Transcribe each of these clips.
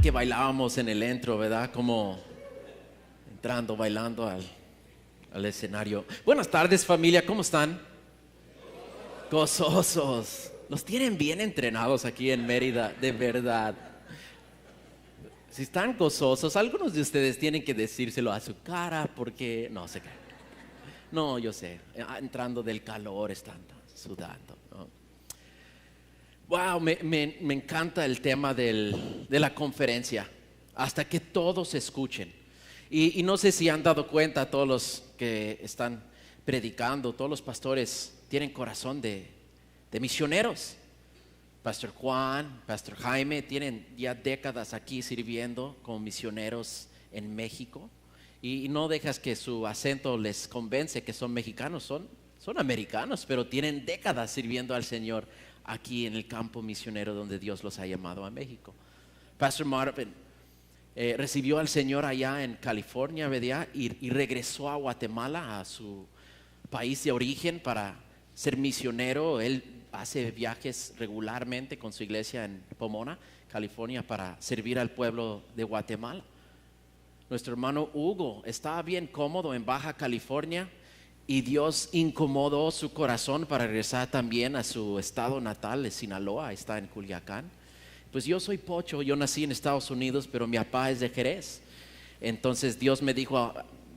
que bailábamos en el intro, ¿verdad? Como entrando, bailando al escenario. Buenas tardes, familia, ¿cómo están? Gozosos. Los tienen bien entrenados aquí en Mérida, de verdad. Si están gozosos, algunos de ustedes tienen que decírselo a su cara porque no sé qué. No, yo sé, entrando del calor están sudando, ¿no? Wow, me encanta el tema de la conferencia, hasta que todos escuchen. Y no sé si han dado cuenta, todos los que están predicando, todos los pastores tienen corazón de misioneros. Pastor Juan, Pastor Jaime tienen ya décadas aquí sirviendo como misioneros en México. Y no dejas que su acento les convence que son mexicanos, son americanos, pero tienen décadas sirviendo al Señor aquí en el campo misionero donde Dios los ha llamado a México. Pastor Marvin recibió al Señor allá en California, ¿verdad? Y regresó a Guatemala, a su país de origen, para ser misionero. Él hace viajes regularmente con su iglesia en Pomona, California, para servir al pueblo de Guatemala. Nuestro hermano Hugo estaba bien cómodo en Baja California y Dios incomodó su corazón para regresar también a su estado natal de Sinaloa. Está en Culiacán. Pues yo soy pocho, yo nací en Estados Unidos, pero mi papá es de Jerez. Entonces Dios me dijo: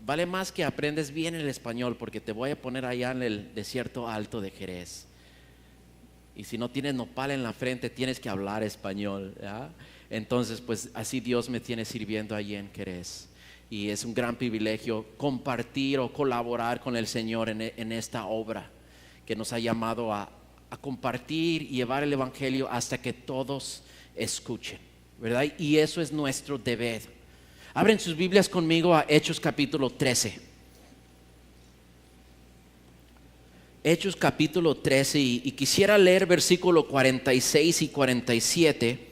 vale más que aprendes bien el español, porque te voy a poner allá en el desierto alto de Jerez. Y si no tienes nopal en la frente, tienes que hablar español, ¿ya? Entonces, pues así Dios me tiene sirviendo allí en Jerez. Y es un gran privilegio compartir o colaborar con el Señor en esta obra que nos ha llamado a compartir y llevar el Evangelio hasta que todos escuchen, ¿verdad? Y eso es nuestro deber. Abren sus Biblias conmigo a Hechos capítulo 13. Hechos capítulo 13 y quisiera leer versículo 46 y 47,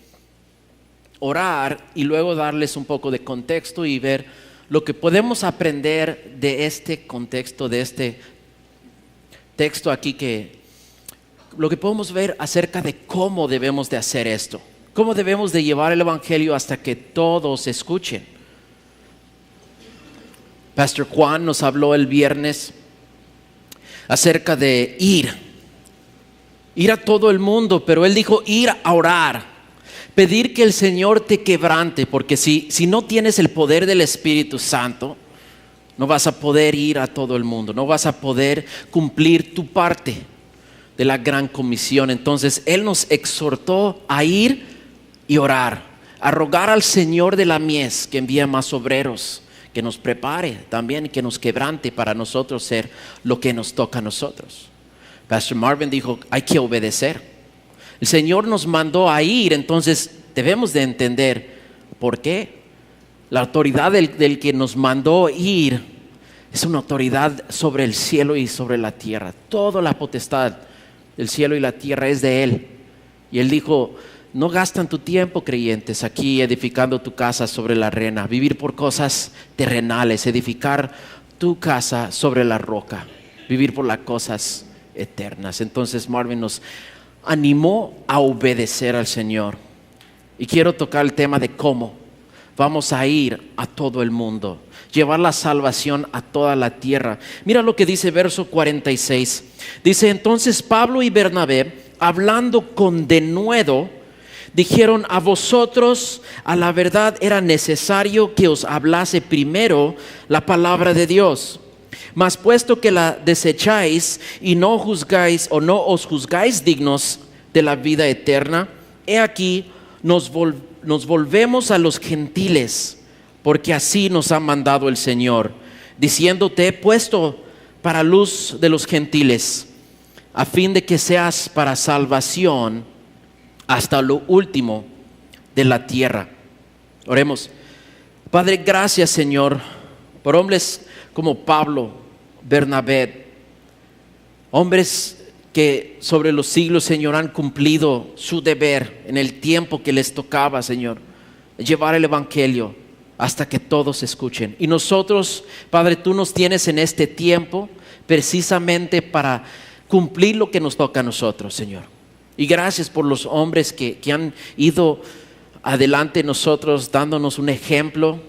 orar y luego darles un poco de contexto y ver lo que podemos aprender de este contexto, de este texto aquí, que lo que podemos ver acerca de cómo debemos de hacer esto, cómo debemos de llevar el Evangelio hasta que todos escuchen. Pastor Juan nos habló el viernes acerca de ir a todo el mundo, pero él dijo ir a orar, pedir que el Señor te quebrante, porque si no tienes el poder del Espíritu Santo, no vas a poder ir a todo el mundo, no vas a poder cumplir tu parte de la gran comisión. Entonces él nos exhortó a ir y orar, a rogar al Señor de la mies que envíe más obreros, que nos prepare también y que nos quebrante para nosotros ser lo que nos toca a nosotros. Pastor Marvin dijo: hay que obedecer. El Señor nos mandó a ir, entonces debemos de entender por qué. La autoridad del que nos mandó ir es una autoridad sobre el cielo y sobre la tierra. Toda la potestad del cielo y la tierra es de Él. Y Él dijo: no gastan tu tiempo, creyentes, aquí edificando tu casa sobre la arena, vivir por cosas terrenales, edificar tu casa sobre la roca, vivir por las cosas eternas. Entonces Marvin nos animó a obedecer al Señor. Y quiero tocar el tema de cómo vamos a ir a todo el mundo, llevar la salvación a toda la tierra. Mira lo que dice verso 46. Dice: entonces Pablo y Bernabé, hablando con denuedo, dijeron: a vosotros a la verdad era necesario que os hablase primero la palabra de Dios. Mas puesto que la desecháis y no juzgáis o no os juzgáis dignos de la vida eterna, he aquí nos volvemos a los gentiles, porque así nos ha mandado el Señor, diciendo: te he puesto para luz de los gentiles, a fin de que seas para salvación hasta lo último de la tierra. Oremos. Padre, gracias, Señor, por hombres como Pablo, Bernabé, hombres que sobre los siglos, Señor, han cumplido su deber en el tiempo que les tocaba, Señor, llevar el Evangelio hasta que todos escuchen. Y nosotros, Padre, tú nos tienes en este tiempo precisamente para cumplir lo que nos toca a nosotros, Señor. Y gracias por los hombres que han ido adelante de nosotros dándonos un ejemplo,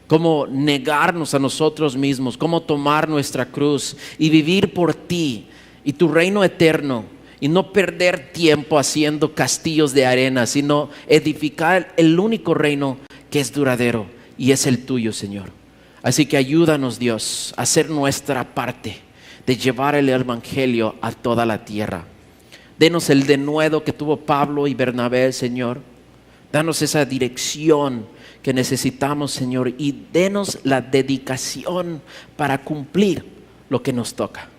cómo negarnos a nosotros mismos, cómo tomar nuestra cruz y vivir por ti y tu reino eterno, y no perder tiempo haciendo castillos de arena, sino edificar el único reino que es duradero, y es el tuyo, Señor. Así que ayúdanos, Dios, a hacer nuestra parte de llevar el evangelio a toda la tierra. Denos el denuedo que tuvo Pablo y Bernabé, Señor. Danos esa dirección que necesitamos, Señor, y denos la dedicación para cumplir lo que nos toca.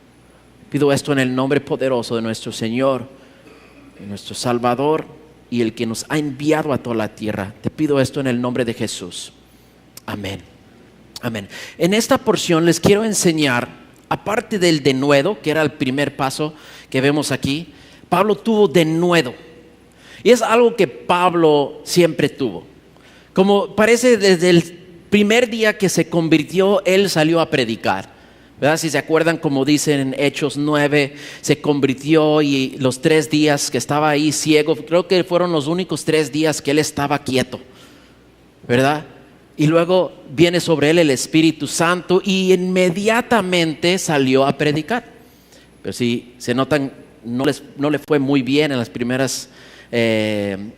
Pido esto en el nombre poderoso de nuestro Señor, de nuestro Salvador y el que nos ha enviado a toda la tierra. Te pido esto en el nombre de Jesús. Amén. Amén. En esta porción les quiero enseñar, aparte del denuedo, que era el primer paso que vemos aquí, Pablo tuvo denuedo. Y es algo que Pablo siempre tuvo. Como parece desde el primer día que se convirtió, él salió a predicar. ¿Verdad? Si se acuerdan, como dicen en Hechos 9, se convirtió y los 3 días que estaba ahí ciego, creo que fueron los únicos 3 días que él estaba quieto, ¿verdad? Y luego viene sobre él el Espíritu Santo y inmediatamente salió a predicar. Pero si se notan, no le fue muy bien en las primeras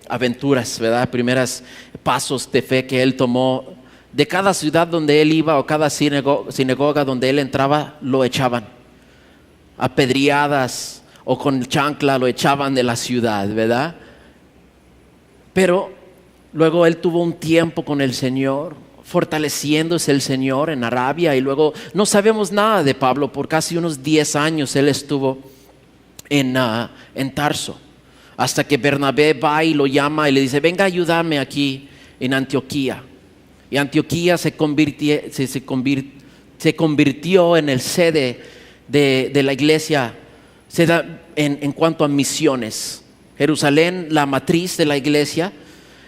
aventuras, ¿verdad? Primeros pasos de fe que él tomó. De cada ciudad donde él iba o cada sinagoga donde él entraba, lo echaban. Apedreadas o con chancla lo echaban de la ciudad, ¿verdad? Pero luego él tuvo un tiempo con el Señor, fortaleciéndose el Señor en Arabia, y luego no sabemos nada de Pablo. Por casi unos 10 años él estuvo en Tarso, hasta que Bernabé va y lo llama y le dice: venga, ayúdame aquí en Antioquía. Y Antioquía se convirtió en el sede de la iglesia en cuanto a misiones. Jerusalén, la matriz de la iglesia,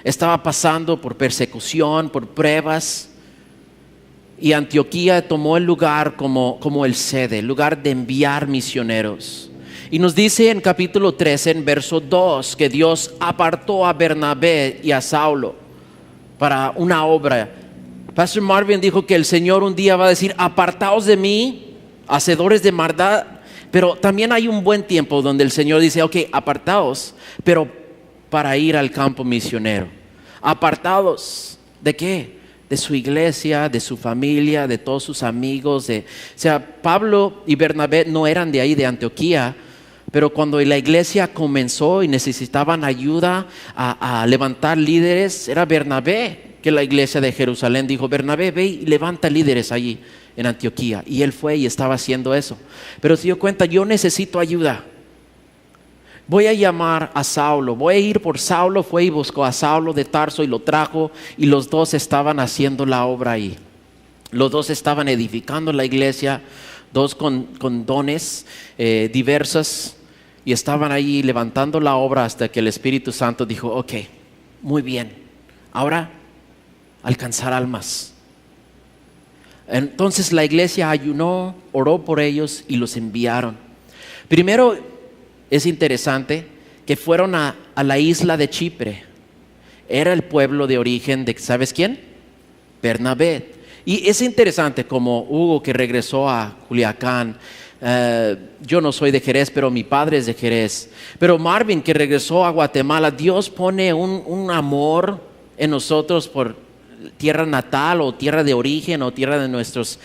estaba pasando por persecución, por pruebas. Y Antioquía tomó el lugar como el sede, el lugar de enviar misioneros. Y nos dice en capítulo 13, en verso 2, que Dios apartó a Bernabé y a Saulo para una obra. Pastor Marvin dijo que el Señor un día va a decir: apartaos de mí, hacedores de maldad. Pero también hay un buen tiempo donde el Señor dice: ok, apartaos, pero para ir al campo misionero. Apartados, ¿de qué? De su iglesia, de su familia, de todos sus amigos. O sea, Pablo y Bernabé no eran de ahí, de Antioquía. Pero cuando la iglesia comenzó y necesitaban ayuda a levantar líderes, era Bernabé, que la iglesia de Jerusalén dijo: Bernabé, ve y levanta líderes allí en Antioquía. Y él fue y estaba haciendo eso. Pero se dio cuenta: yo necesito ayuda. Voy a llamar a Saulo, voy a ir por Saulo. Fue y buscó a Saulo de Tarso y lo trajo, y los dos estaban haciendo la obra ahí. Los dos estaban edificando la iglesia, dos con dones diversos, y estaban ahí levantando la obra hasta que el Espíritu Santo dijo: ok, muy bien, ahora alcanzar almas. Entonces la iglesia ayunó, oró por ellos y los enviaron. Primero es interesante que fueron a la isla de Chipre. Era el pueblo de origen de, ¿sabes quién? Bernabé. Y es interesante como Hugo, que regresó a Culiacán. Yo no soy de Jerez, pero mi padre es de Jerez. Pero Marvin, que regresó a Guatemala, Dios pone un amor en nosotros por tierra natal o tierra de origen o tierra de nuestros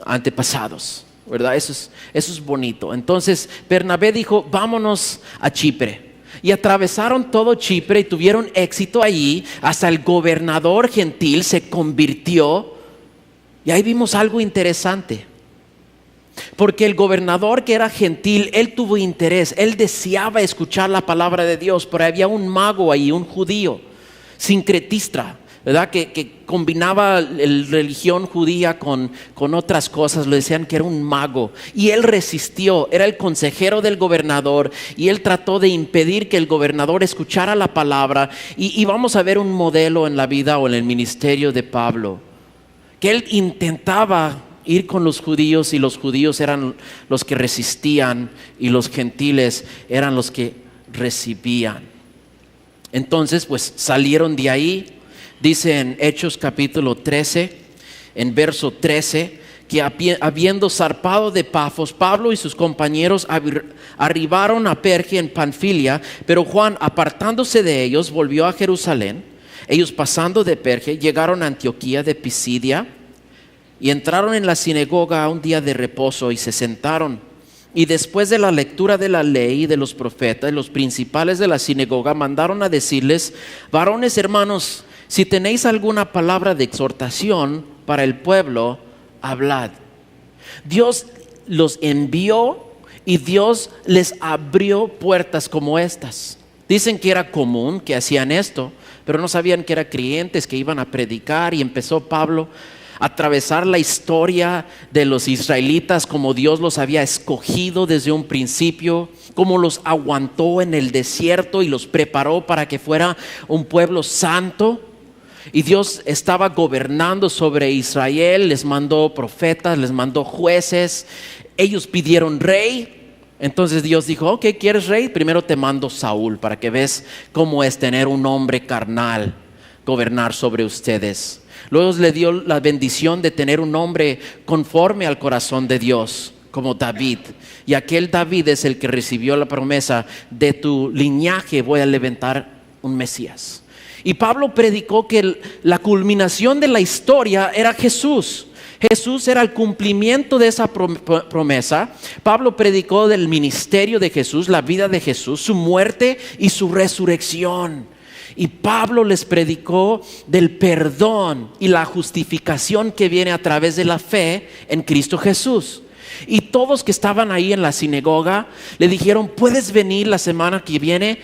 antepasados, ¿verdad? Eso es bonito. Entonces Bernabé dijo: vámonos a Chipre. Y atravesaron todo Chipre y tuvieron éxito allí. Hasta el gobernador gentil se convirtió. Y ahí vimos algo interesante. Porque el gobernador, que era gentil, él tuvo interés. Él deseaba escuchar la palabra de Dios. Pero había un mago ahí, un judío, sincretista, ¿verdad? Que combinaba la religión judía con otras cosas. Le decían que era un mago. Y él resistió. Era el consejero del gobernador. Y él trató de impedir que el gobernador escuchara la palabra. Y vamos a ver un modelo en la vida o en el ministerio de Pablo. Que él intentaba ir con los judíos, y los judíos eran los que resistían y los gentiles eran los que recibían. Entonces pues salieron de ahí. Dice en Hechos capítulo 13, en verso 13, que habiendo zarpado de Pafos, Pablo y sus compañeros arribaron a Perge en Panfilia, pero Juan, apartándose de ellos, volvió a Jerusalén. Ellos, pasando de Perge, llegaron a Antioquía de Pisidia y entraron en la sinagoga a un día de reposo y se sentaron. Y después de la lectura de la ley y de los profetas, los principales de la sinagoga mandaron a decirles: varones hermanos, si tenéis alguna palabra de exhortación para el pueblo, hablad. Dios los envió y Dios les abrió puertas como estas. Dicen que era común que hacían esto, pero no sabían que eran creyentes que iban a predicar. Y empezó Pablo a atravesar la historia de los israelitas, como Dios los había escogido desde un principio, cómo los aguantó en el desierto y los preparó para que fuera un pueblo santo. Y Dios estaba gobernando sobre Israel, les mandó profetas, les mandó jueces. Ellos pidieron rey. Entonces Dios dijo: ok, ¿quieres rey? Primero te mando Saúl, para que veas cómo es tener un hombre carnal gobernar sobre ustedes. Luego le dio la bendición de tener un hombre conforme al corazón de Dios, como David. Y aquel David es el que recibió la promesa: de tu linaje voy a levantar un Mesías. Y Pablo predicó que la culminación de la historia era Jesús. Jesús era el cumplimiento de esa promesa. Pablo predicó del ministerio de Jesús, la vida de Jesús, su muerte y su resurrección. Y Pablo les predicó del perdón y la justificación que viene a través de la fe en Cristo Jesús. Y todos que estaban ahí en la sinagoga le dijeron: puedes venir la semana que viene,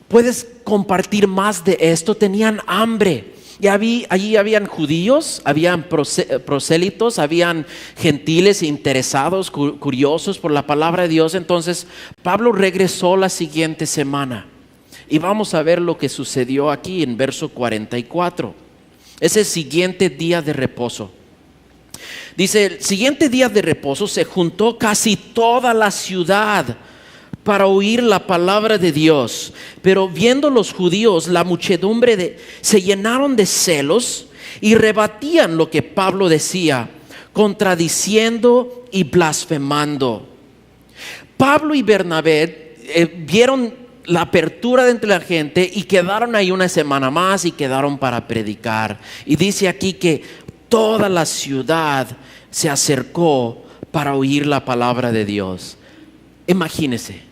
puedes compartir más de esto. Tenían hambre. Y allí habían judíos, habían prosélitos, habían gentiles interesados, curiosos por la palabra de Dios. Entonces Pablo regresó la siguiente semana. Y vamos a ver lo que sucedió aquí en verso 44. Ese siguiente día de reposo. Dice: el siguiente día de reposo se juntó casi toda la ciudad para oír la palabra de Dios. Pero viendo los judíos la muchedumbre, se llenaron de celos y rebatían lo que Pablo decía, contradiciendo y blasfemando. Pablo y Bernabé vieron la apertura de entre la gente y quedaron ahí una semana más y quedaron para predicar. Y dice aquí que toda la ciudad se acercó para oír la palabra de Dios. Imagínense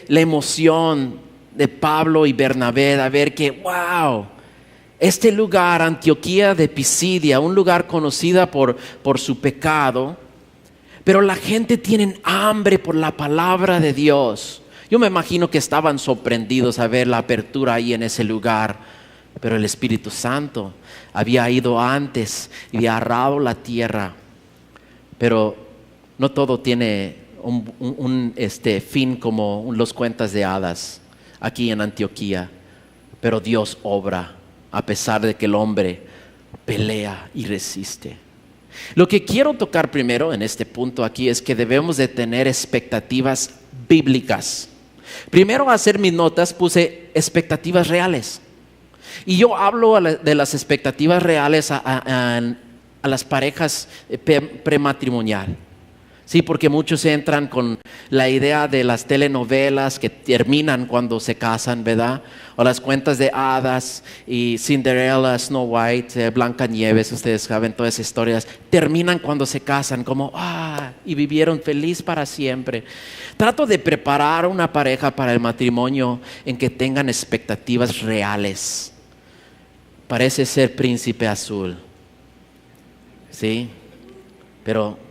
la emoción de Pablo y Bernabé a ver que, wow, este lugar, Antioquía de Pisidia, un lugar conocida por su pecado, pero la gente tiene hambre por la palabra de Dios. Yo me imagino que estaban sorprendidos a ver la apertura ahí en ese lugar, pero el Espíritu Santo había ido antes y había arado la tierra. Pero no todo tiene un fin como los cuentos de hadas aquí en Antioquía, pero Dios obra a pesar de que el hombre pelea y resiste. Lo que quiero tocar primero en este punto aquí es que debemos de tener expectativas bíblicas. Primero, a hacer mis notas puse expectativas reales, y yo hablo de las expectativas reales a las parejas prematrimonial. Sí, porque muchos entran con la idea de las telenovelas que terminan cuando se casan, ¿verdad? O las cuentas de hadas y Cinderella, Snow White, Blancanieves, ustedes saben todas esas historias. Terminan cuando se casan, como y vivieron feliz para siempre. Trato de preparar una pareja para el matrimonio en que tengan expectativas reales. Parece ser príncipe azul, ¿sí? Pero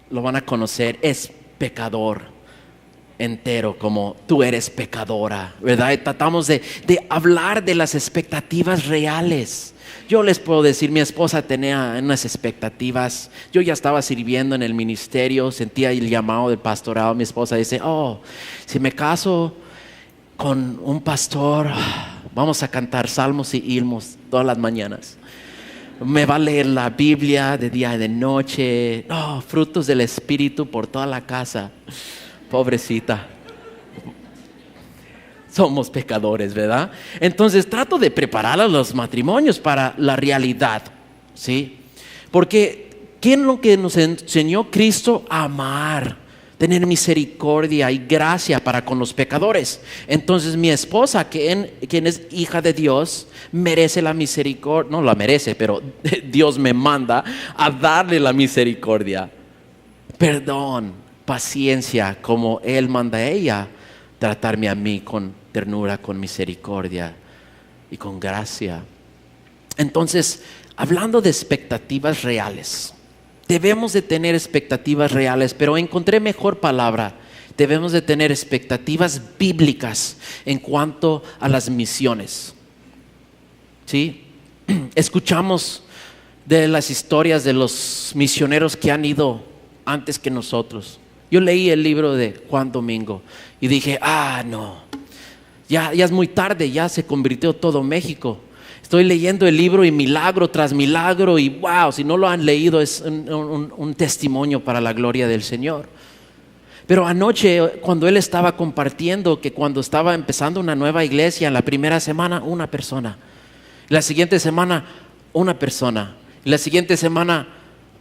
lo van a conocer, es pecador entero, como tú eres pecadora, ¿verdad? Y tratamos de hablar de las expectativas reales. Yo les puedo decir, mi esposa tenía unas expectativas. Yo ya estaba sirviendo en el ministerio, sentía el llamado del pastorado. Mi esposa dice: si me caso con un pastor, vamos a cantar salmos y himnos todas las mañanas. Me va a leer la Biblia de día y de noche. Frutos del Espíritu por toda la casa. Pobrecita. somos pecadores, ¿verdad? Entonces trato de preparar a los matrimonios para la realidad, ¿sí? Porque ¿qué es lo que nos enseñó Cristo? A amar, tener misericordia y gracia para con los pecadores. Entonces mi esposa, quien es hija de Dios, merece la misericordia. No la merece, pero Dios me manda a darle la misericordia, perdón, paciencia, como Él manda a ella tratarme a mí con ternura, con misericordia y con gracia. Entonces, hablando de expectativas reales, debemos de tener expectativas reales, pero encontré mejor palabra. Debemos de tener expectativas bíblicas en cuanto a las misiones. ¿Sí? Escuchamos de las historias de los misioneros que han ido antes que nosotros. Yo leí el libro de Juan Domingo y dije, no, ya es muy tarde, ya se convirtió todo México. Estoy leyendo el libro y milagro tras milagro y wow, si no lo han leído es un testimonio para la gloria del Señor. Pero anoche cuando él estaba compartiendo que cuando estaba empezando una nueva iglesia, en la primera semana una persona, la siguiente semana una persona, la siguiente semana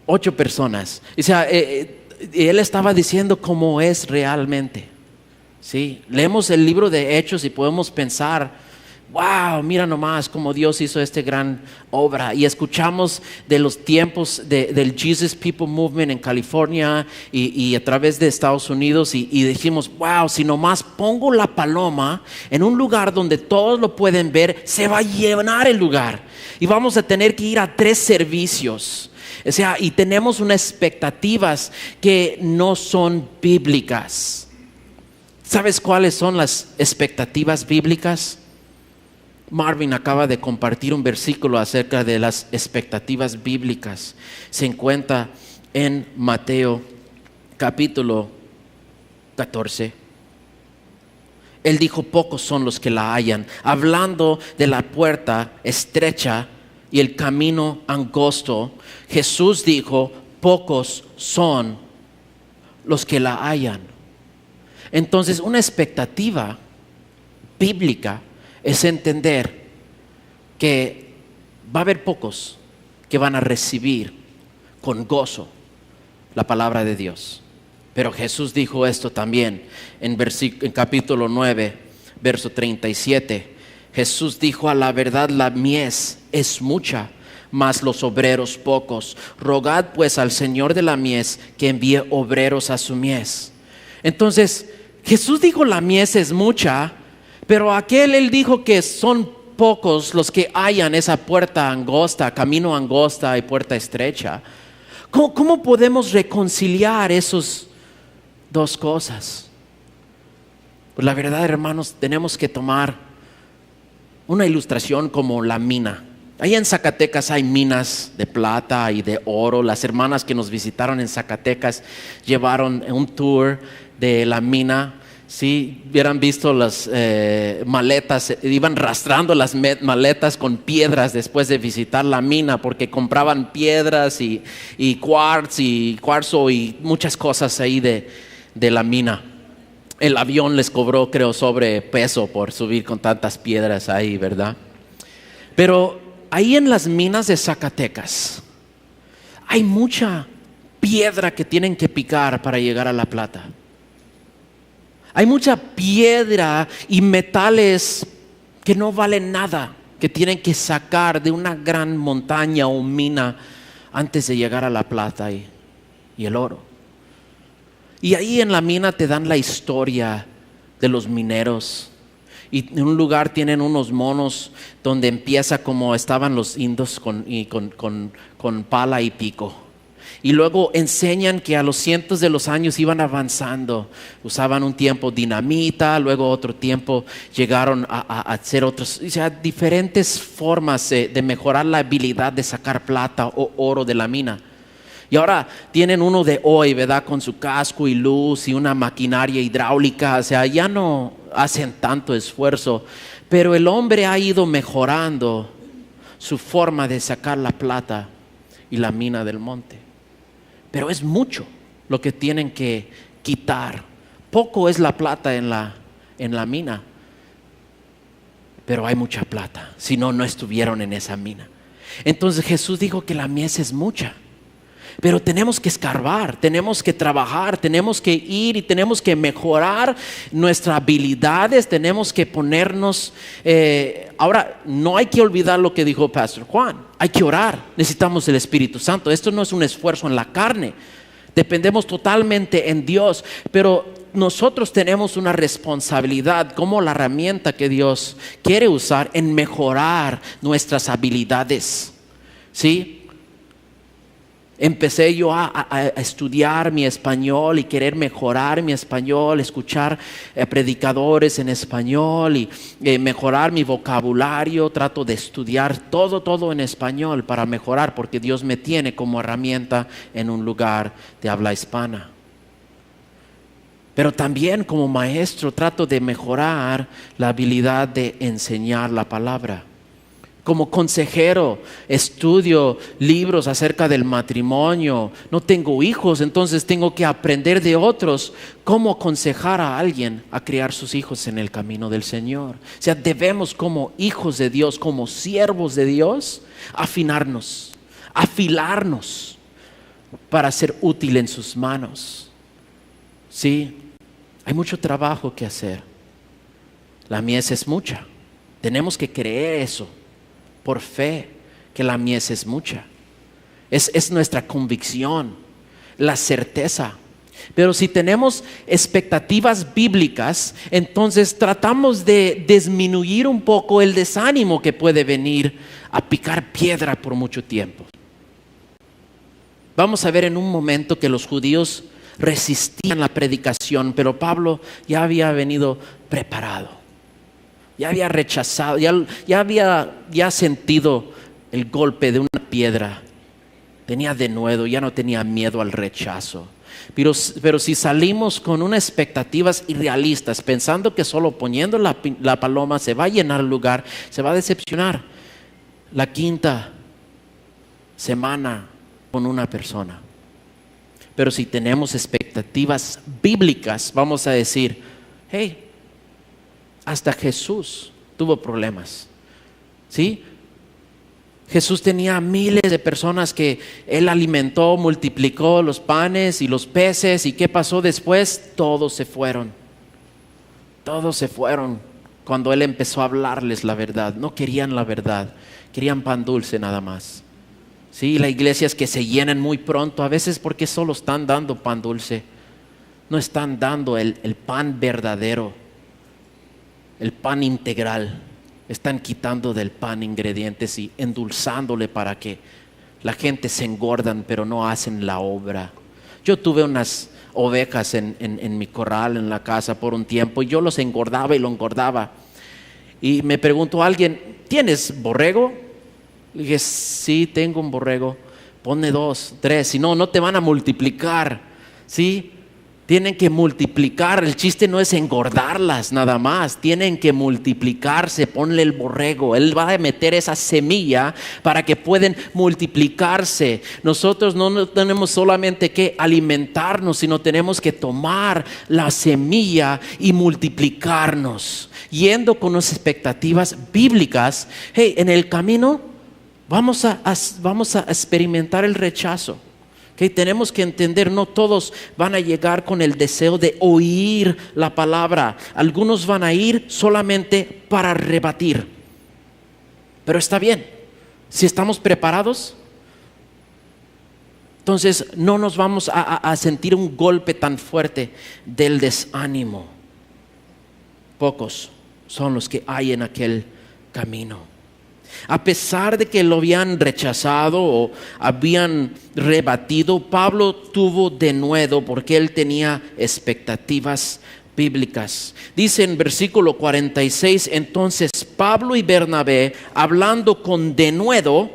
8 personas. O sea, él estaba diciendo cómo es realmente. ¿Sí? Leemos el libro de Hechos y podemos pensar, wow, mira nomás cómo Dios hizo esta gran obra. Y escuchamos de los tiempos del Jesus People Movement en California y a través de Estados Unidos y dijimos, wow, si nomás pongo la paloma en un lugar donde todos lo pueden ver, se va a llenar el lugar y vamos a tener que ir a 3 servicios. O sea, y tenemos unas expectativas que no son bíblicas. ¿Sabes cuáles son las expectativas bíblicas? Marvin acaba de compartir un versículo acerca de las expectativas bíblicas. Se encuentra en Mateo capítulo 14. Él dijo, pocos son los que la hallan, hablando de la puerta estrecha y el camino angosto. Jesús dijo, pocos son los que la hallan. Entonces, una expectativa bíblica es entender que va a haber pocos que van a recibir con gozo la palabra de Dios. Pero Jesús dijo esto también en capítulo 9, verso 37. Jesús dijo, a la verdad la mies es mucha, mas los obreros pocos. Rogad pues al Señor de la mies que envíe obreros a su mies. Entonces, Jesús dijo la mies es mucha, pero él dijo que son pocos los que hallan esa puerta angosta, camino angosta y puerta estrecha. ¿Cómo podemos reconciliar esas 2 cosas? Pues la verdad, hermanos, tenemos que tomar una ilustración como la mina. Allá en Zacatecas hay minas de plata y de oro. Las hermanas que nos visitaron en Zacatecas llevaron un tour de la mina. Si hubieran visto las maletas, iban arrastrando las maletas con piedras después de visitar la mina, porque compraban piedras y cuarzo y muchas cosas ahí de la mina. El avión les cobró, creo, sobrepeso por subir con tantas piedras ahí, ¿verdad? Pero ahí en las minas de Zacatecas hay mucha piedra que tienen que picar para llegar a la plata. Hay mucha piedra y metales que no valen nada, que tienen que sacar de una gran montaña o mina antes de llegar a la plata y el oro. Y ahí en la mina te dan la historia de los mineros. Y en un lugar tienen unos monos donde empieza como estaban los indios con pala y pico. Y luego enseñan que a los cientos de los años iban avanzando. Usaban un tiempo dinamita, luego otro tiempo llegaron a hacer otros, o sea, diferentes formas de mejorar la habilidad de sacar plata o oro de la mina. Y ahora tienen uno de hoy, ¿verdad? Con su casco y luz y una maquinaria hidráulica. O sea, ya no hacen tanto esfuerzo. Pero el hombre ha ido mejorando su forma de sacar la plata y la mina del monte. Pero es mucho lo que tienen que quitar. Poco es la plata en la mina. pero hay mucha plata. Si no, no estuvieron en esa mina. Entonces Jesús dijo que la mies es mucha. Pero tenemos que escarbar, tenemos que trabajar, tenemos que ir y tenemos que mejorar nuestras habilidades, tenemos que ponernos... Ahora, no hay que olvidar lo que dijo Pastor Juan, hay que orar, necesitamos el Espíritu Santo. Esto no es un esfuerzo en la carne, dependemos totalmente en Dios, pero nosotros tenemos una responsabilidad como la herramienta que Dios quiere usar en mejorar nuestras habilidades, ¿sí? Empecé yo a estudiar mi español y querer mejorar mi español, escuchar predicadores en español y mejorar mi vocabulario. Trato de estudiar todo en español para mejorar, porque Dios me tiene como herramienta en un lugar de habla hispana. Pero también como maestro trato de mejorar la habilidad de enseñar la palabra. Como consejero, estudio libros acerca del matrimonio. No tengo hijos, entonces tengo que aprender de otros cómo aconsejar a alguien a criar sus hijos en el camino del Señor. O sea, debemos como hijos de Dios, como siervos de Dios, afinarnos, afilarnos para ser útil en sus manos. Sí, hay mucho trabajo que hacer. La mies es mucha. Tenemos que creer eso. Por fe, que la mies es mucha. Es nuestra convicción, la certeza. Pero si tenemos expectativas bíblicas, entonces tratamos de disminuir un poco el desánimo que puede venir a picar piedra por mucho tiempo. Vamos a ver en un momento que los judíos resistían la predicación, pero Pablo ya había venido preparado. Ya había rechazado, ya había sentido el golpe de una piedra. Tenía denuedo, ya no tenía miedo al rechazo. Pero si salimos con unas expectativas irrealistas, pensando que solo poniendo la paloma se va a llenar el lugar, se va a decepcionar la quinta semana con una persona. Pero si tenemos expectativas bíblicas, vamos a decir, hey, hasta Jesús tuvo problemas, ¿sí? Jesús tenía miles de personas que Él alimentó, multiplicó los panes y los peces. ¿Y qué pasó después? Todos se fueron. Todos se fueron cuando Él empezó a hablarles la verdad. No querían la verdad, querían pan dulce nada más. Sí, las iglesias que se llenan muy pronto, a veces porque solo están dando pan dulce. No están dando el pan verdadero. El pan integral. Están quitando del pan ingredientes y endulzándole para que la gente se engordan, pero no hacen la obra. Yo tuve unas ovejas en mi corral en la casa por un tiempo y yo los engordaba y lo engordaba. Y me preguntó alguien, ¿tienes borrego? Le dije, sí, tengo un borrego. Ponle 2, 3, si no, no te van a multiplicar, ¿sí? Tienen que multiplicar, el chiste no es engordarlas nada más, tienen que multiplicarse, ponle el borrego, Él va a meter esa semilla para que puedan multiplicarse. Nosotros no tenemos solamente que alimentarnos, sino tenemos que tomar la semilla y multiplicarnos, yendo con unas expectativas bíblicas. Hey, en el camino vamos a experimentar el rechazo. Okay, tenemos que entender, no todos van a llegar con el deseo de oír la palabra. Algunos van a ir solamente para rebatir. Pero está bien, si estamos preparados, entonces no nos vamos a sentir un golpe tan fuerte del desánimo. Pocos son los que hay en aquel camino. A pesar de que lo habían rechazado o habían rebatido, Pablo tuvo denuedo porque él tenía expectativas bíblicas. Dice en versículo 46, entonces Pablo y Bernabé, hablando con denuedo,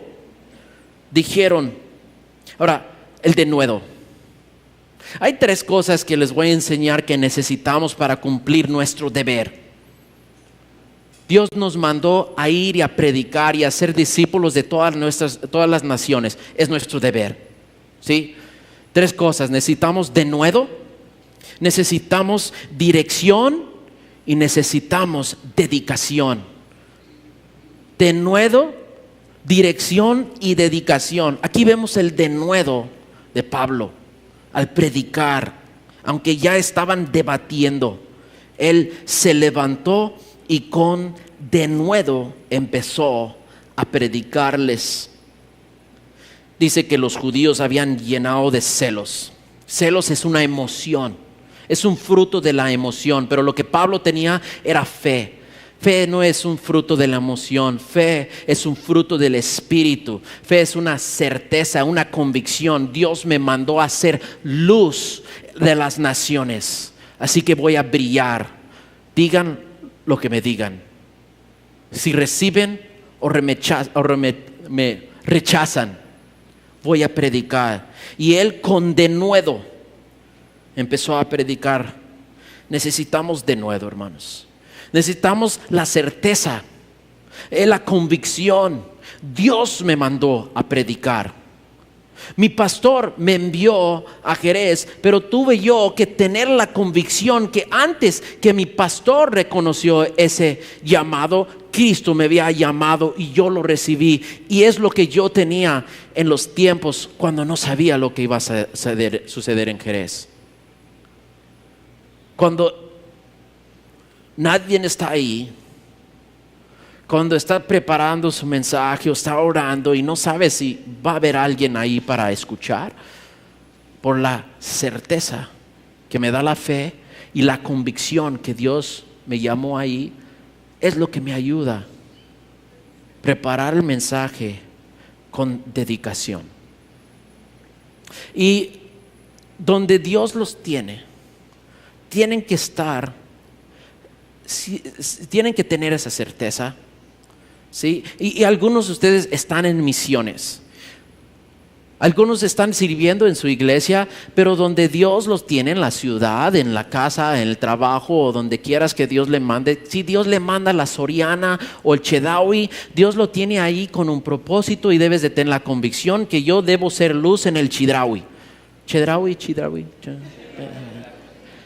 dijeron, ahora, el denuedo. Hay 3 cosas que les voy a enseñar que necesitamos para cumplir nuestro deber. Dios nos mandó a ir y a predicar y a ser discípulos de todas las naciones. Es nuestro deber, ¿sí? 3 cosas. Necesitamos denuedo, necesitamos dirección y necesitamos dedicación. denuedo, dirección y dedicación. Aquí vemos el denuedo de Pablo al predicar, aunque ya estaban debatiendo. Él se levantó y con denuedo empezó a predicarles. Dice que los judíos habían llenado de celos. Celos es una emoción, es un fruto de la emoción, pero lo que Pablo tenía era fe. Fe no es un fruto de la emoción, fe es un fruto del Espíritu. Fe es una certeza, una convicción. Dios me mandó a ser luz de las naciones, así que voy a brillar. Digan lo que me digan. Si reciben o me rechazan, voy a predicar. Y él con denuedo empezó a predicar. Necesitamos denuedo, hermanos. Necesitamos la certeza, la convicción. Dios me mandó a predicar. Mi pastor me envió a Jerez, pero tuve yo que tener la convicción que antes que mi pastor reconoció ese llamado, Cristo me había llamado y yo lo recibí. Y es lo que yo tenía en los tiempos cuando no sabía lo que iba a suceder en Jerez. Cuando nadie está ahí, cuando está preparando su mensaje o está orando y no sabe si va a haber alguien ahí para escuchar, por la certeza que me da la fe y la convicción que Dios me llamó ahí, es lo que me ayuda a preparar el mensaje con dedicación. Y donde Dios los tienen que estar, tienen que tener esa certeza. ¿Sí? Y algunos de ustedes están en misiones. Algunos están sirviendo en su iglesia, pero donde Dios los tiene, en la ciudad, en la casa, en el trabajo o donde quieras que Dios le mande. Si Dios le manda la Soriana o el Chedraui, Dios lo tiene ahí con un propósito y debes de tener la convicción que yo debo ser luz en el Chedraui. Chedraui.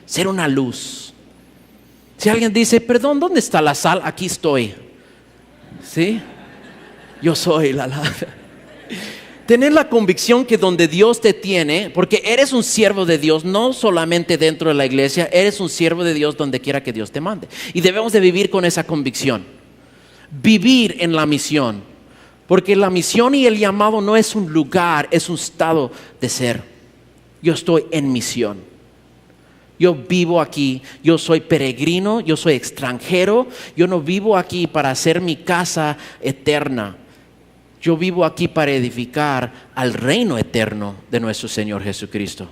Ser una luz. Si alguien dice, perdón, ¿dónde está la sal? Aquí estoy. ¿Sí? Yo soy la Tener la convicción que donde Dios te tiene, porque eres un siervo de Dios, no solamente dentro de la iglesia, eres un siervo de Dios donde quiera que Dios te mande. Y debemos de vivir con esa convicción. Vivir en la misión. Porque la misión y el llamado no es un lugar, es un estado de ser. Yo estoy en misión. Yo vivo aquí, yo soy peregrino, yo soy extranjero, yo no vivo aquí para hacer mi casa eterna. Yo vivo aquí para edificar al reino eterno de nuestro Señor Jesucristo.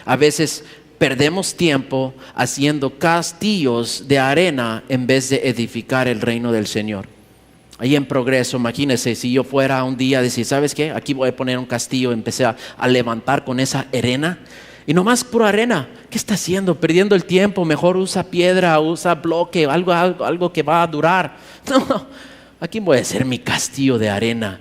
A veces perdemos tiempo haciendo castillos de arena en vez de edificar el reino del Señor. Ahí en Progreso, imagínense si yo fuera un día a decir, ¿sabes qué? Aquí voy a poner un castillo, empecé a levantar con esa arena. Y nomás pura arena. ¿Qué está haciendo? Perdiendo el tiempo. Mejor usa piedra, usa bloque, algo que va a durar. No, aquí voy a hacer mi castillo de arena.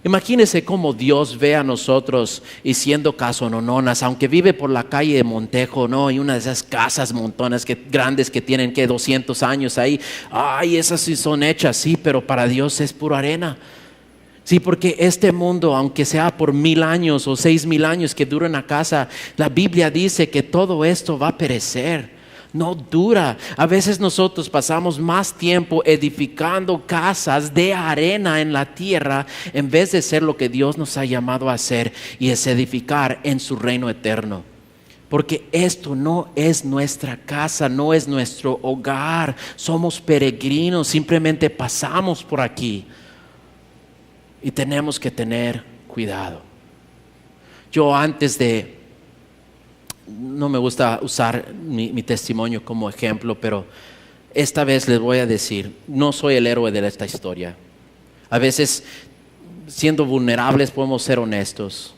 Imagínense cómo Dios ve a nosotros y siendo casonononas, aunque vive por la calle de Montejo, ¿no? Y una de esas casas montonas grandes que tienen 200 años ahí. Ay, esas sí son hechas, sí, pero para Dios es pura arena. Sí, porque este mundo, aunque sea por 1000 años o 6000 años que dura una casa, la Biblia dice que todo esto va a perecer, no dura. A veces nosotros pasamos más tiempo edificando casas de arena en la tierra en vez de ser lo que Dios nos ha llamado a hacer, y es edificar en su reino eterno. Porque esto no es nuestra casa, no es nuestro hogar, somos peregrinos, simplemente pasamos por aquí. Y tenemos que tener cuidado. Yo no me gusta usar mi testimonio como ejemplo, pero esta vez les voy a decir, no soy el héroe de esta historia. A veces, siendo vulnerables, podemos ser honestos.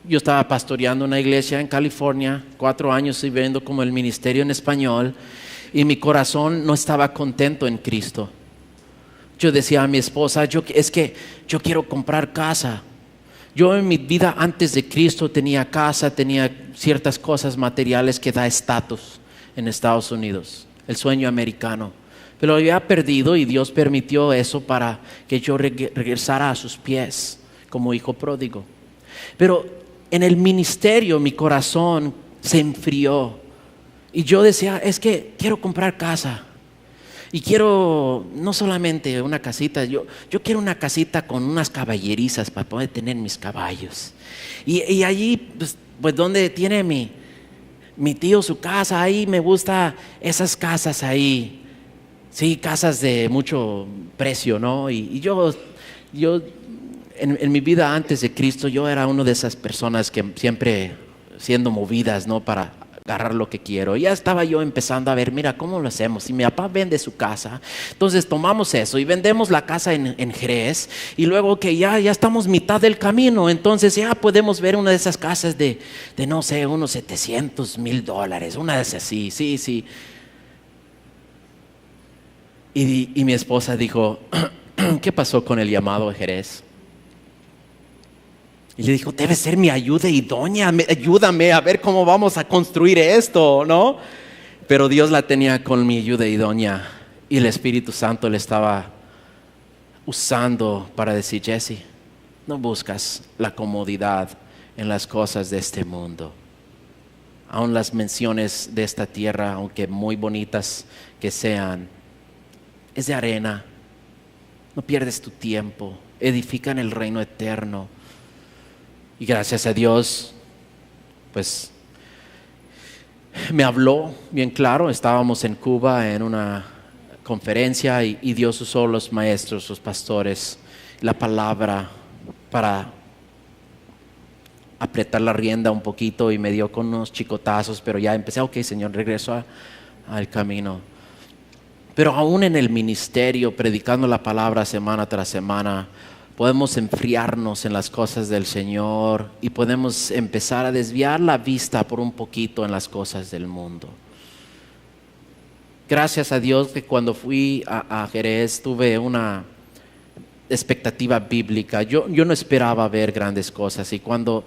Yo estaba pastoreando una iglesia en California, 4 años sirviendo como el ministerio en español, y mi corazón no estaba contento en Cristo. Yo decía a mi esposa, es que yo quiero comprar casa. Yo en mi vida antes de Cristo tenía casa, tenía ciertas cosas materiales que da estatus en Estados Unidos, el sueño americano. Pero lo había perdido y Dios permitió eso para que yo regresara a sus pies como hijo pródigo. Pero en el ministerio mi corazón se enfrió y yo decía, es que quiero comprar casa. Y quiero no solamente una casita, yo quiero una casita con unas caballerizas para poder tener mis caballos. Y allí, pues donde tiene mi tío su casa, ahí me gusta esas casas ahí. Sí, casas de mucho precio, ¿no? Y yo en mi vida antes de Cristo, yo era una de esas personas que siempre siendo movidas, ¿no? Para agarrar lo que quiero. Ya estaba yo empezando a ver, mira, ¿cómo lo hacemos? Si mi papá vende su casa, entonces tomamos eso y vendemos la casa en Jerez, y luego que ya estamos mitad del camino, entonces ya podemos ver una de esas casas de no sé, unos $700,000, una de esas, sí. Y mi esposa dijo, ¿qué pasó con el llamado a Jerez? Y le dijo, debe ser mi ayuda idónea, ayúdame a ver cómo vamos a construir esto, ¿no? Pero Dios la tenía con mi ayuda idónea y el Espíritu Santo le estaba usando para decir, Jesse, no buscas la comodidad en las cosas de este mundo. Aún las menciones de esta tierra, aunque muy bonitas que sean, es de arena. No pierdes tu tiempo, edifican el reino eterno. Y gracias a Dios, pues me habló bien claro. Estábamos en Cuba en una conferencia y Dios usó los maestros, los pastores, la palabra para apretar la rienda un poquito y me dio con unos chicotazos, pero ya empecé, ok, Señor, regreso al camino. Pero aún en el ministerio, predicando la palabra semana tras semana, podemos enfriarnos en las cosas del Señor y podemos empezar a desviar la vista por un poquito en las cosas del mundo. Gracias a Dios que cuando fui a Jerez tuve una expectativa bíblica. Yo no esperaba ver grandes cosas, y cuando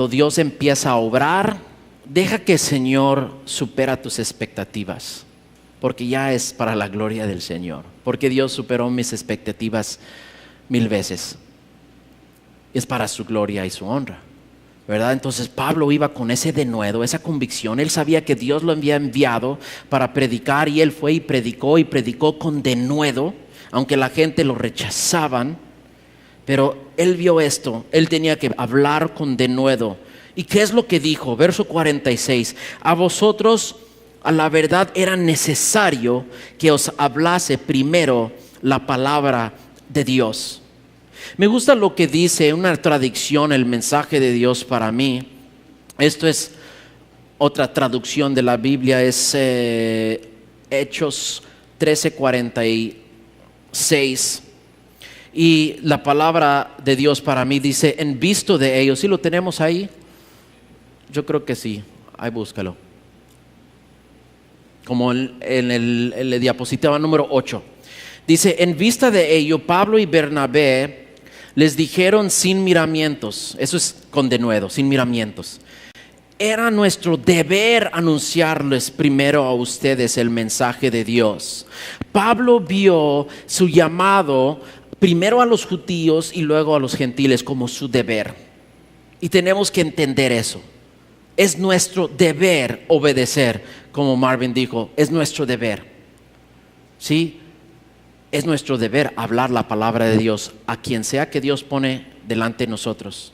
Dios empieza a obrar, deja que el Señor supera tus expectativas, porque ya es para la gloria del Señor, porque Dios superó mis expectativas 1000 veces. Es para su gloria y su honra, ¿verdad? Entonces Pablo iba con ese denuedo, esa convicción. Él sabía que Dios lo había enviado para predicar, y él fue y predicó con denuedo, aunque la gente lo rechazaban. Pero él vio esto, él tenía que hablar con denuedo. ¿Y qué es lo que dijo? Verso 46, a vosotros a la verdad era necesario que os hablase primero la palabra de Dios. Me gusta lo que dice una traducción, el mensaje de Dios para mí. Esto es otra traducción de la Biblia, es Hechos 13:46. Y la palabra de Dios para mí dice, en visto de ellos. ¿Sí lo tenemos ahí? Yo creo que sí, ahí búscalo. Como en el diapositiva número 8. Dice, en vista de ello, Pablo y Bernabé les dijeron sin miramientos. Eso es con denuedo, sin miramientos. Era nuestro deber anunciarles primero a ustedes el mensaje de Dios. Pablo vio su llamado primero a los judíos y luego a los gentiles como su deber. Y tenemos que entender eso. Es nuestro deber obedecer, como Marvin dijo, es nuestro deber. ¿Sí? Es nuestro deber hablar la palabra de Dios a quien sea que Dios pone delante de nosotros.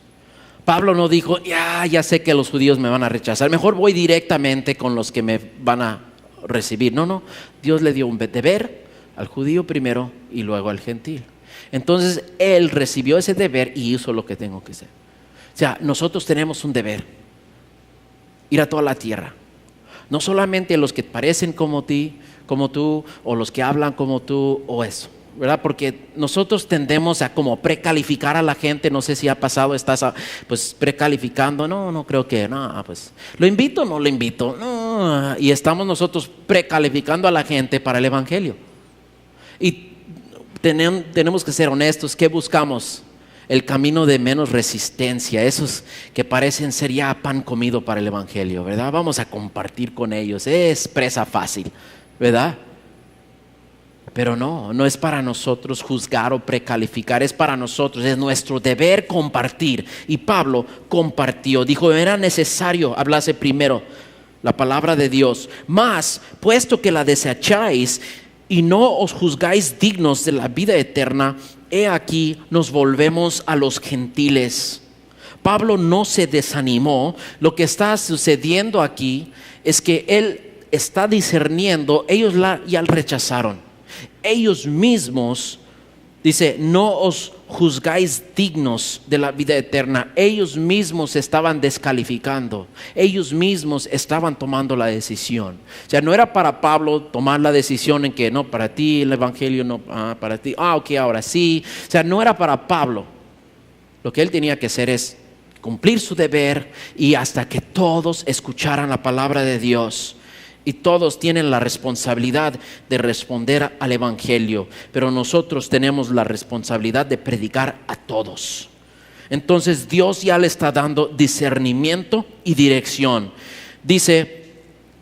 Pablo no dijo, ya sé que los judíos me van a rechazar, mejor voy directamente con los que me van a recibir. No, Dios le dio un deber al judío primero y luego al gentil. Entonces él recibió ese deber y hizo lo que tengo que hacer. O sea, nosotros tenemos un deber. Ir a toda la tierra, no solamente los que parecen como tú, o los que hablan como tú, o eso, ¿verdad? Porque nosotros tendemos a como precalificar a la gente. No sé si ha pasado, estás pues precalificando, no creo que, no, pues lo invito, no lo invito, no, y estamos nosotros precalificando a la gente para el evangelio. Y tenemos que ser honestos. ¿Qué buscamos? El camino de menos resistencia, esos que parecen ser ya pan comido para el evangelio, ¿verdad? Vamos a compartir con ellos, es presa fácil, ¿verdad? Pero no es para nosotros juzgar o precalificar, es para nosotros, es nuestro deber compartir. Y Pablo compartió, dijo, era necesario hablarse primero la palabra de Dios. Mas, puesto que la desecháis y no os juzgáis dignos de la vida eterna, he aquí nos volvemos a los gentiles. Pablo no se desanimó. Lo que está sucediendo aquí es que él está discerniendo, ellos ya rechazaron. Ellos mismos, dice, no os juzgáis dignos de la vida eterna. Ellos mismos estaban descalificando. Ellos mismos estaban tomando la decisión. O sea, no era para Pablo tomar la decisión en que no, para ti el evangelio no, para ti, ok, ahora sí. O sea, no era para Pablo. Lo que él tenía que hacer es cumplir su deber y hasta que todos escucharan la palabra de Dios. Y todos tienen la responsabilidad de responder al evangelio, pero nosotros tenemos la responsabilidad de predicar a todos. Entonces Dios ya le está dando discernimiento y dirección. Dice,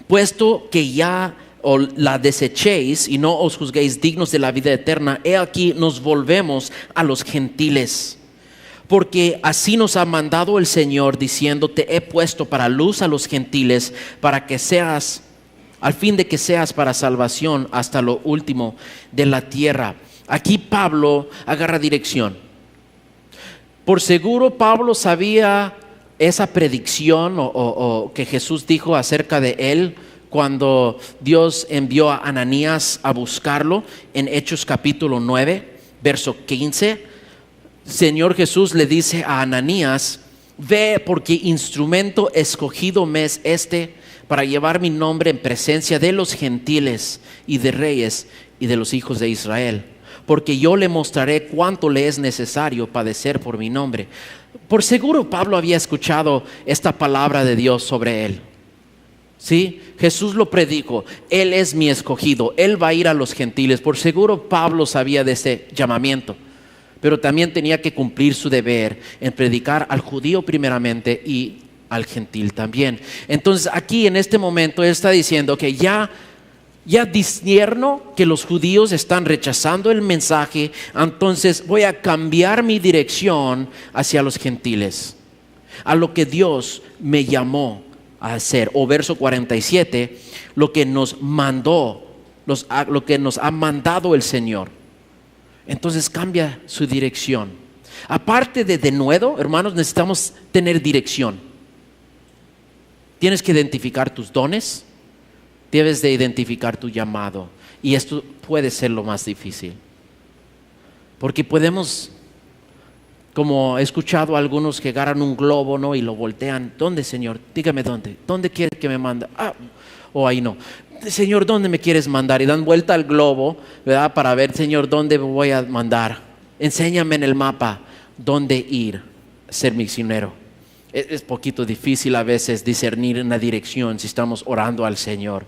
puesto que ya la desechéis y no os juzguéis dignos de la vida eterna, he aquí nos volvemos a los gentiles. Porque así nos ha mandado el Señor, diciendo, te he puesto para luz a los gentiles, para que seas, al fin de que seas para salvación hasta lo último de la tierra. Aquí Pablo agarra dirección. Por seguro Pablo sabía esa predicción o que Jesús dijo acerca de él cuando Dios envió a Ananías a buscarlo en Hechos capítulo 9, verso 15. Señor Jesús le dice a Ananías, ve porque instrumento escogido me es este para llevar mi nombre en presencia de los gentiles y de reyes y de los hijos de Israel, porque yo le mostraré cuánto le es necesario padecer por mi nombre. Por seguro Pablo había escuchado esta palabra de Dios sobre él. ¿Sí? Jesús lo predicó, él es mi escogido, él va a ir a los gentiles. Por seguro Pablo sabía de ese llamamiento, pero también tenía que cumplir su deber en predicar al judío primeramente y al gentil también. Entonces aquí en este momento él está diciendo que ya discierno que los judíos están rechazando el mensaje, entonces voy a cambiar mi dirección hacia los gentiles, a lo que Dios me llamó a hacer. O verso 47, lo que nos mandó, lo que nos ha mandado el Señor. Entonces cambia su dirección. Aparte de denuedo, hermanos, necesitamos tener dirección. Tienes que identificar tus dones, debes de identificar tu llamado. Y esto puede ser lo más difícil. Porque podemos, como he escuchado a algunos que agarran un globo, ¿no? Y lo voltean. ¿Dónde, Señor? Dígame dónde. ¿Dónde quiere que me mande? Ahí no. Señor, ¿dónde me quieres mandar? Y dan vuelta al globo, ¿verdad? Para ver, Señor, ¿dónde me voy a mandar? Enséñame en el mapa dónde ir a ser misionero. Es poquito difícil a veces discernir una dirección si estamos orando al Señor.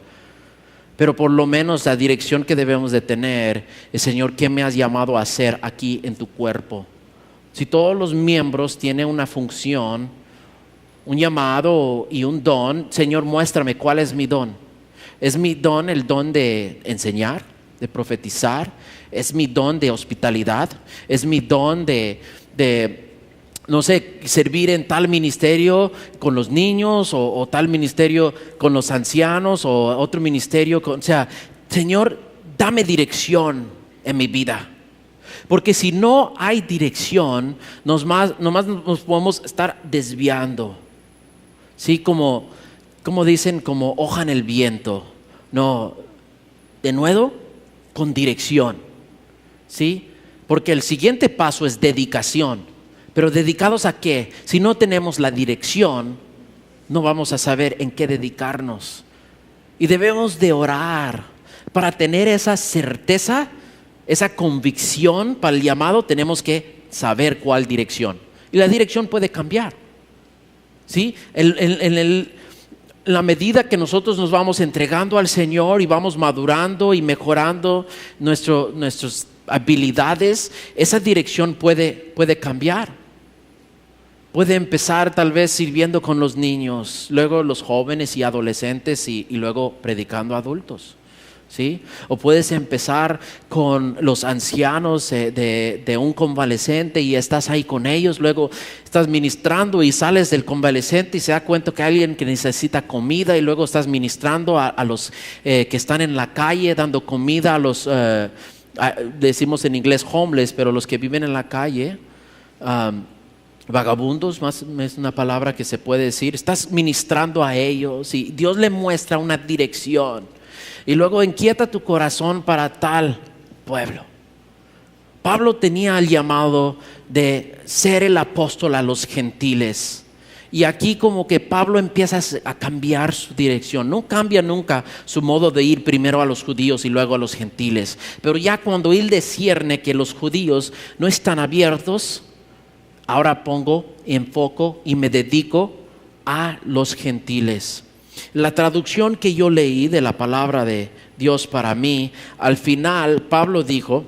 Pero por lo menos la dirección que debemos de tener es, Señor, ¿qué me has llamado a hacer aquí en tu cuerpo? Si todos los miembros tienen una función, un llamado y un don, Señor, muéstrame cuál es mi don. ¿Es mi don el don de enseñar, de profetizar? ¿Es mi don de hospitalidad? ¿Es mi don de no sé, servir en tal ministerio con los niños o tal ministerio con los ancianos o otro ministerio o sea, Señor, dame dirección en mi vida. Porque si no hay dirección, nomás nos podemos estar desviando. Sí, como dicen, como hoja en el viento. No, de nuevo, con dirección. ¿Sí? Porque el siguiente paso es dedicación. Pero ¿dedicados a qué? Si no tenemos la dirección, no vamos a saber en qué dedicarnos. Y debemos de orar para tener esa certeza, esa convicción para el llamado. Tenemos que saber cuál dirección. Y la dirección puede cambiar. ¿Sí? En la medida que nosotros nos vamos entregando al Señor y vamos madurando y mejorando nuestras habilidades, esa dirección puede cambiar. Puede empezar tal vez sirviendo con los niños, luego los jóvenes y adolescentes y luego predicando a adultos. ¿sí? O puedes empezar con los ancianos de un convaleciente y estás ahí con ellos, luego estás ministrando y sales del convaleciente y se da cuenta que hay alguien que necesita comida, y luego estás ministrando a los que están en la calle, dando comida a los, decimos en inglés homeless, pero los que viven en la calle, vagabundos, más es una palabra que se puede decir. Estás ministrando a ellos y Dios le muestra una dirección. Y luego inquieta tu corazón para tal pueblo. Pablo tenía el llamado de ser el apóstol a los gentiles. Y aquí como que Pablo empieza a cambiar su dirección. No cambia nunca su modo de ir primero a los judíos y luego a los gentiles. Pero ya cuando él discierne que los judíos no están abiertos, ahora enfoco y me dedico a los gentiles. La traducción que yo leí de la palabra de Dios para mí, al final Pablo dijo: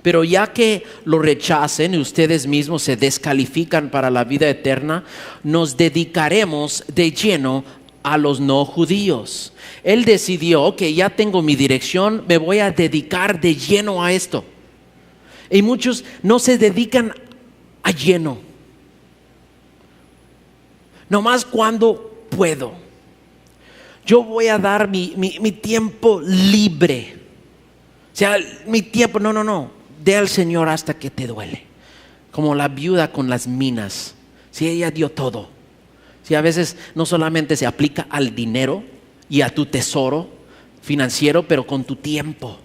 pero ya que lo rechacen y ustedes mismos se descalifican para la vida eterna, nos dedicaremos de lleno a los no judíos. Él decidió: ok, ya tengo mi dirección, me voy a dedicar de lleno a esto. Y muchos no se dedican a lleno, nomás cuando puedo. Yo voy a dar mi tiempo libre. O sea, mi tiempo, no. Dé al Señor hasta que te duele. Como la viuda con las minas. Si ella dio todo. Si a veces no solamente se aplica al dinero y a tu tesoro financiero, pero con tu tiempo.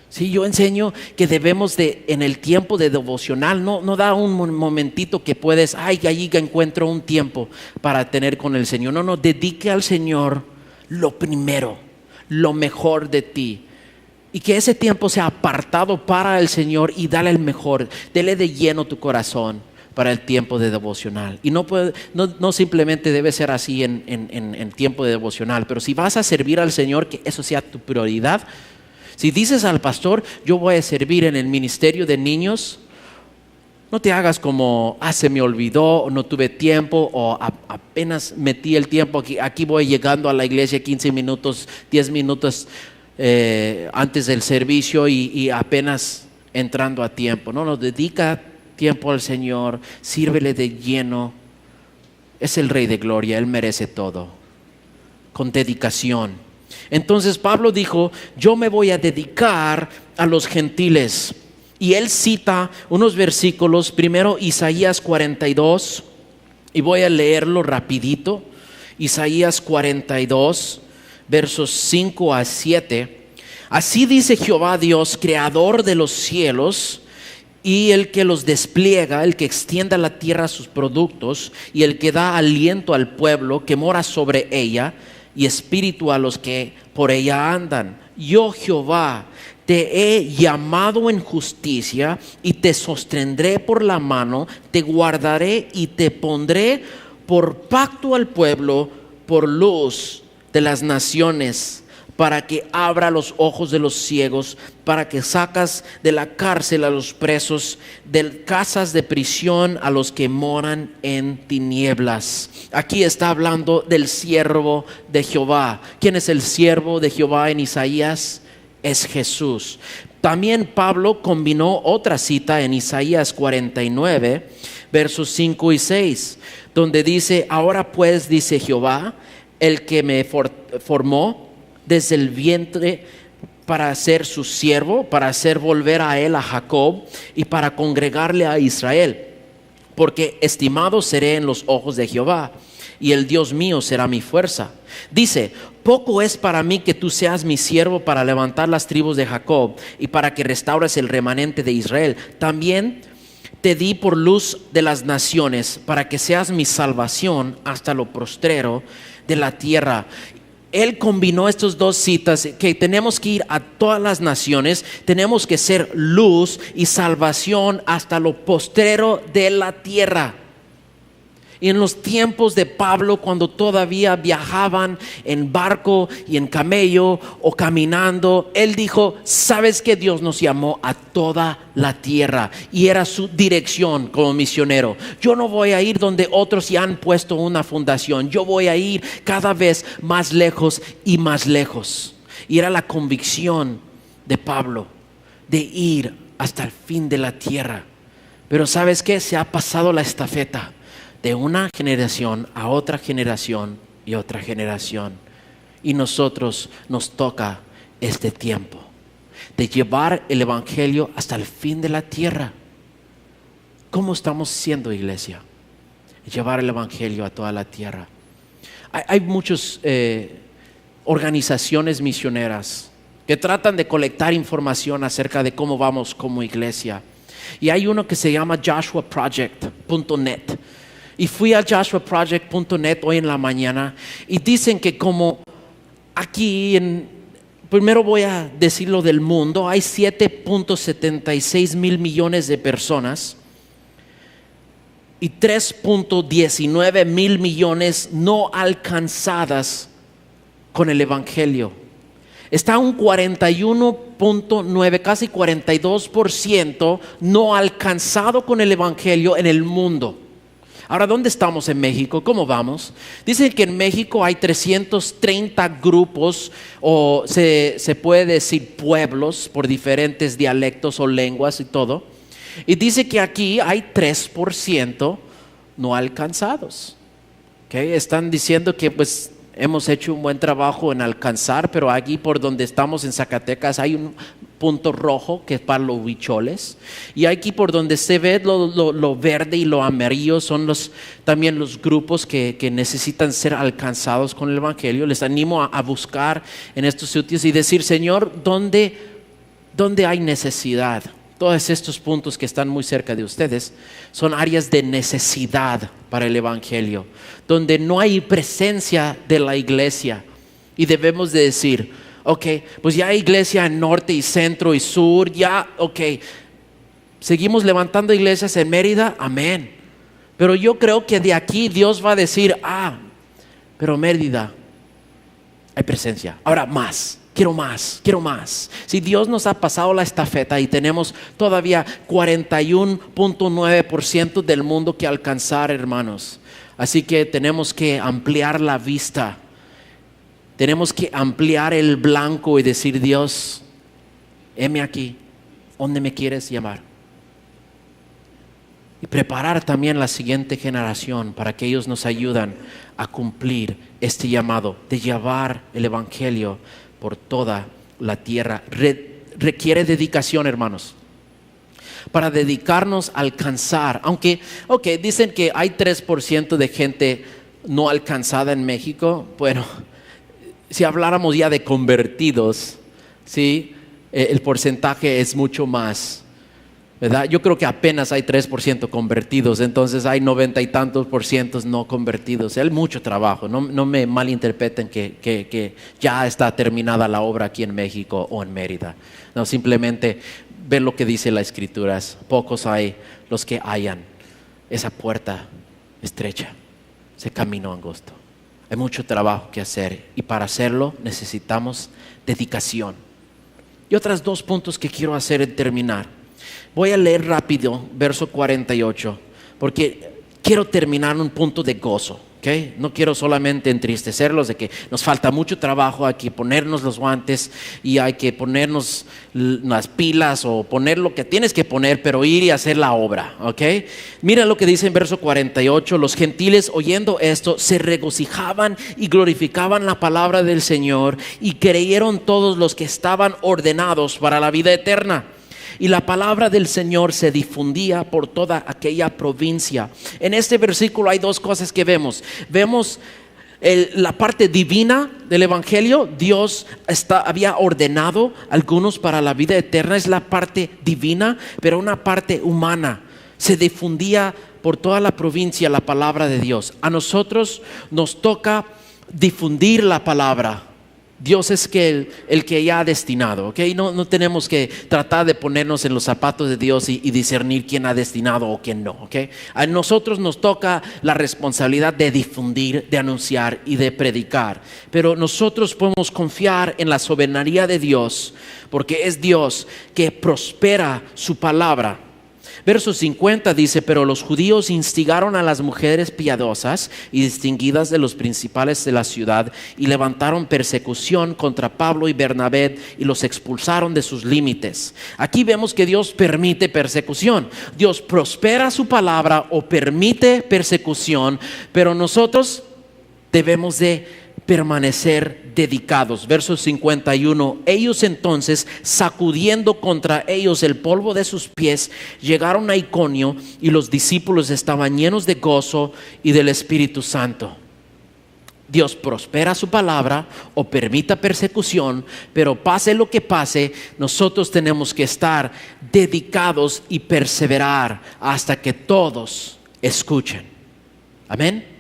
Sí, yo enseño que debemos en el tiempo de devocional, no da un momentito que puedes, allí encuentro un tiempo para tener con el Señor. No, dedique al Señor lo primero, lo mejor de ti. Y que ese tiempo sea apartado para el Señor y dale el mejor. Dele de lleno tu corazón para el tiempo de devocional. Y no simplemente debe ser así en tiempo de devocional, pero si vas a servir al Señor, que eso sea tu prioridad. Si dices al pastor: yo voy a servir en el ministerio de niños, no te hagas como: se me olvidó, o no tuve tiempo, o apenas metí el tiempo, aquí voy llegando a la iglesia 15 minutos, 10 minutos antes del servicio y apenas entrando a tiempo. No, dedica tiempo al Señor, sírvele de lleno. Es el Rey de Gloria, Él merece todo, con dedicación. Entonces Pablo dijo: yo me voy a dedicar a los gentiles. Y él cita unos versículos, primero Isaías 42, y voy a leerlo rapidito. Isaías 42, versos 5 a 7. Así dice Jehová Dios, creador de los cielos, y el que los despliega, el que extiende a la tierra sus productos, y el que da aliento al pueblo que mora sobre ella, y espíritu a los que por ella andan. Yo, Jehová, te he llamado en justicia y te sostendré por la mano, te guardaré y te pondré por pacto al pueblo, por luz de las naciones, para que abra los ojos de los ciegos, para que sacas de la cárcel a los presos, de casas de prisión a los que moran en tinieblas. Aquí está hablando del siervo de Jehová. ¿Quién es el siervo de Jehová en Isaías? Es Jesús. También Pablo combinó otra cita en Isaías 49, versos 5 y 6, donde dice: ahora pues, dice Jehová, el que me formó desde el vientre para ser su siervo, para hacer volver a él a Jacob y para congregarle a Israel, porque estimado seré en los ojos de Jehová, y el Dios mío será mi fuerza. Dice: poco es para mí que tú seas mi siervo para levantar las tribus de Jacob y para que restaures el remanente de Israel. También te di por luz de las naciones, para que seas mi salvación hasta lo postrero de la tierra. Él combinó estas dos citas, que tenemos que ir a todas las naciones, tenemos que ser luz y salvación hasta lo postrero de la tierra. Y en los tiempos de Pablo, cuando todavía viajaban en barco y en camello o caminando, él dijo: sabes que Dios nos llamó a toda la tierra, y era su dirección como misionero. Yo no voy a ir donde otros ya han puesto una fundación, yo voy a ir cada vez más lejos y más lejos. Y era la convicción de Pablo de ir hasta el fin de la tierra. Pero ¿sabes qué? Se ha pasado la estafeta de una generación a otra generación y otra generación. Y nosotros nos toca este tiempo de llevar el evangelio hasta el fin de la tierra. ¿Cómo estamos siendo, iglesia? Llevar el evangelio a toda la tierra. Hay muchas organizaciones misioneras que tratan de colectar información acerca de cómo vamos como iglesia. Y hay uno que se llama joshuaproject.net. Y fui a joshuaproject.net hoy en la mañana y dicen que como aquí, primero voy a decirlo del mundo, hay 7.76 mil millones de personas y 3.19 mil millones no alcanzadas con el evangelio. Está un 41.9, casi 42% no alcanzado con el evangelio en el mundo. Ahora, ¿dónde estamos en México? ¿Cómo vamos? Dicen que en México hay 330 grupos, o se puede decir pueblos, por diferentes dialectos o lenguas y todo. Y dice que aquí hay 3% no alcanzados. ¿Okay? Están diciendo que pues hemos hecho un buen trabajo en alcanzar, pero aquí por donde estamos en Zacatecas hay un punto rojo que es para los huicholes. Y aquí por donde se ve lo verde y lo amarillo son también los grupos que necesitan ser alcanzados con el evangelio. Les animo a buscar en estos sitios y decir: Señor, ¿dónde hay necesidad? Todos estos puntos que están muy cerca de ustedes son áreas de necesidad para el evangelio, donde no hay presencia de la iglesia. Y debemos de decir: ok, pues ya hay iglesia en norte y centro y sur, ya, ok, seguimos levantando iglesias en Mérida, amén. Pero yo creo que de aquí Dios va a decir: pero Mérida hay presencia, ahora más. Quiero más. Si Dios nos ha pasado la estafeta y tenemos todavía 41.9% del mundo que alcanzar, hermanos. Así que tenemos que ampliar la vista. Tenemos que ampliar el blanco y decir: Dios, heme aquí, ¿dónde me quieres llamar? Y preparar también la siguiente generación para que ellos nos ayuden a cumplir este llamado de llevar el evangelio por toda la tierra. Requiere dedicación, hermanos, para dedicarnos a alcanzar. Aunque, dicen que hay 3% de gente no alcanzada en México. Bueno, si habláramos ya de convertidos, ¿sí? El porcentaje es mucho más, ¿verdad? Yo creo que apenas hay 3% convertidos, entonces hay 90 y tantos % no convertidos. Hay mucho trabajo, no me malinterpreten que ya está terminada la obra aquí en México o en Mérida. No, simplemente ven lo que dice la Escritura: pocos hay los que hallan esa puerta estrecha, ese camino angosto. Hay mucho trabajo que hacer y para hacerlo necesitamos dedicación. Y otros 2 puntos que quiero hacer en terminar. Voy a leer rápido verso 48 porque quiero terminar un punto de gozo, ¿okay? No quiero solamente entristecerlos de que nos falta mucho trabajo, hay que ponernos los guantes y hay que ponernos las pilas o poner lo que tienes que poner, pero ir y hacer la obra, ¿okay? Mira lo que dice en verso 48: los gentiles, oyendo esto, se regocijaban y glorificaban la palabra del Señor, y creyeron todos los que estaban ordenados para la vida eterna. Y la palabra del Señor se difundía por toda aquella provincia. En este versículo hay 2 cosas que vemos. Vemos la parte divina del evangelio. Dios había ordenado a algunos para la vida eterna. Es la parte divina, pero una parte humana. Se difundía por toda la provincia la palabra de Dios. A nosotros nos toca difundir la palabra. Dios es el que ya ha destinado, ¿okay? No tenemos que tratar de ponernos en los zapatos de Dios y discernir quién ha destinado o quién no, ¿okay? A nosotros nos toca la responsabilidad de difundir, de anunciar y de predicar. Pero nosotros podemos confiar en la soberanía de Dios, porque es Dios que prospera su palabra. Verso 50 dice: pero los judíos instigaron a las mujeres piadosas y distinguidas de los principales de la ciudad y levantaron persecución contra Pablo y Bernabé y los expulsaron de sus límites. Aquí vemos que Dios permite persecución. Dios prospera su palabra o permite persecución, pero nosotros debemos de permanecer dedicados. Verso 51: ellos entonces, sacudiendo contra ellos el polvo de sus pies, llegaron a Iconio, y los discípulos estaban llenos de gozo y del Espíritu Santo. Dios prospera su palabra o permita persecución, pero pase lo que pase, nosotros tenemos que estar dedicados y perseverar hasta que todos escuchen. Amén.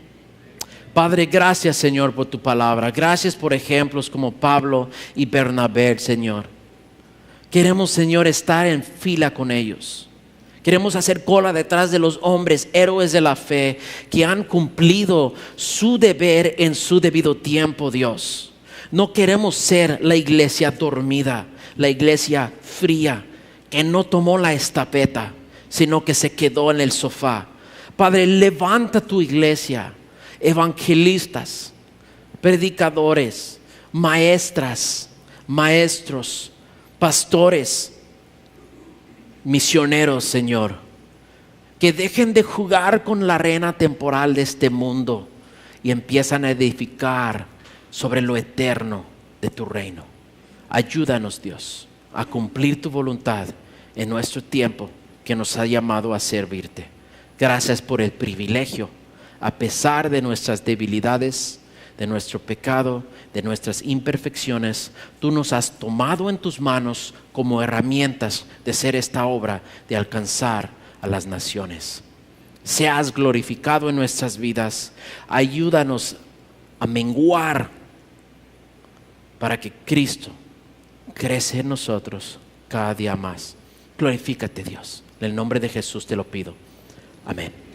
Padre, gracias, Señor, por tu palabra. Gracias por ejemplos como Pablo y Bernabé, Señor. Queremos, Señor, estar en fila con ellos. Queremos hacer cola detrás de los hombres, héroes de la fe, que han cumplido su deber en su debido tiempo, Dios. No queremos ser la iglesia dormida, la iglesia fría, que no tomó la estafeta, sino que se quedó en el sofá. Padre, levanta tu iglesia. Evangelistas, predicadores, maestras, maestros, pastores, misioneros, Señor, que dejen de jugar con la arena temporal de este mundo y empiezan a edificar sobre lo eterno de tu reino. Ayúdanos, Dios, a cumplir tu voluntad en nuestro tiempo que nos ha llamado a servirte. Gracias por el privilegio. A pesar de nuestras debilidades, de nuestro pecado, de nuestras imperfecciones, tú nos has tomado en tus manos como herramientas de hacer esta obra, de alcanzar a las naciones. Seas glorificado en nuestras vidas. Ayúdanos a menguar para que Cristo crezca en nosotros cada día más. Glorifícate, Dios. En el nombre de Jesús te lo pido. Amén.